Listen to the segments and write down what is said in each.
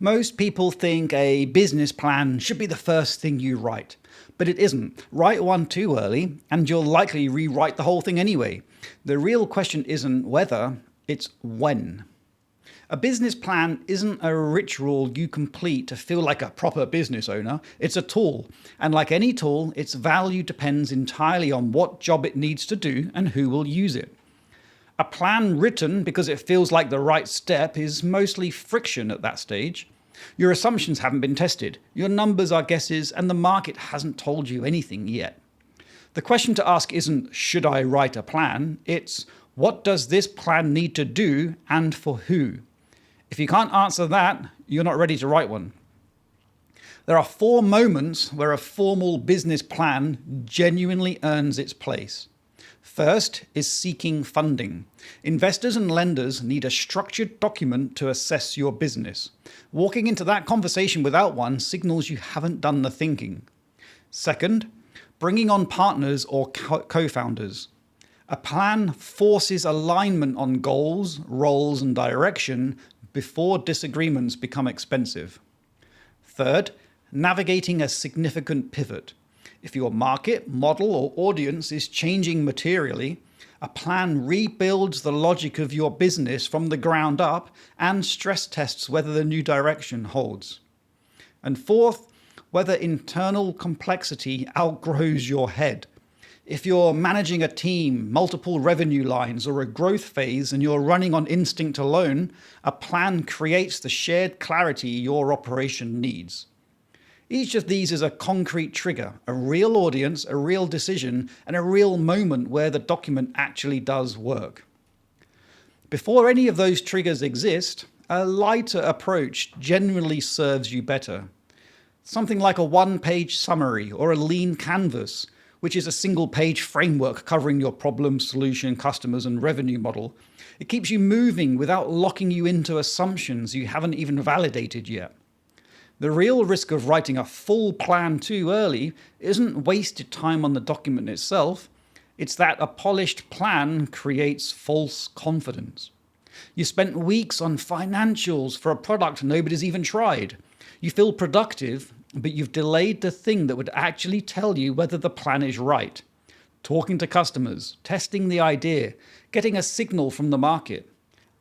Most people think a business plan should be the first thing you write, but it isn't. Write one too early, and you'll likely rewrite the whole thing anyway. The real question isn't whether, it's when. A business plan isn't a ritual you complete to feel like a proper business owner. It's a tool, and like any tool, its value depends entirely on what job it needs to do and who will use it. A plan written because it feels like the right step is mostly friction at that stage. Your assumptions haven't been tested, your numbers are guesses, and the market hasn't told you anything yet. The question to ask isn't, should I write a plan? It's, what does this plan need to do and for who? If you can't answer that, you're not ready to write one. There are 4 moments where a formal business plan genuinely earns its place. First is seeking funding. Investors and lenders need a structured document to assess your business. Walking into that conversation without one signals you haven't done the thinking. Second, bringing on partners or co-founders. A plan forces alignment on goals, roles, and direction before disagreements become expensive. Third, navigating a significant pivot. If your market, model, or audience is changing materially, a plan rebuilds the logic of your business from the ground up and stress tests whether the new direction holds. And fourth, whether internal complexity outgrows your head. If you're managing a team, multiple revenue lines, or a growth phase and you're running on instinct alone, a plan creates the shared clarity your operation needs. Each of these is a concrete trigger, a real audience, a real decision, and a real moment where the document actually does work. Before any of those triggers exist, a lighter approach generally serves you better. Something like a one-page summary or a lean canvas, which is a single-page framework covering your problem, solution, customers, and revenue model. It keeps you moving without locking you into assumptions you haven't even validated yet. The real risk of writing a full plan too early isn't wasted time on the document itself, it's that a polished plan creates false confidence. You spent weeks on financials for a product nobody's even tried. You feel productive, but you've delayed the thing that would actually tell you whether the plan is right. Talking to customers, testing the idea, getting a signal from the market.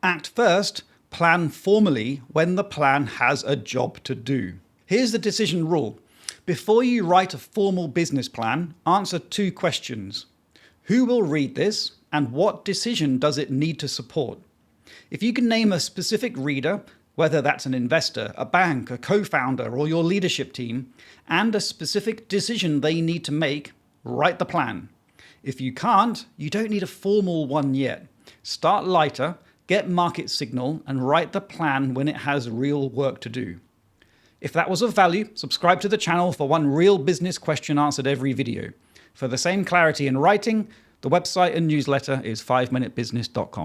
Act first, plan formally when the plan has a job to do. Here's the decision rule. Before you write a formal business plan, answer 2 questions. Who will read this, and what decision does it need to support? If you can name a specific reader, whether that's an investor, a bank, a co-founder, or your leadership team, and a specific decision they need to make, write the plan. If you can't, you don't need a formal one yet. Start lighter, get market signal, and write the plan when it has real work to do. If that was of value, subscribe to the channel for one real business question answered every video. For the same clarity in writing, the website and newsletter is 5minutebusiness.com.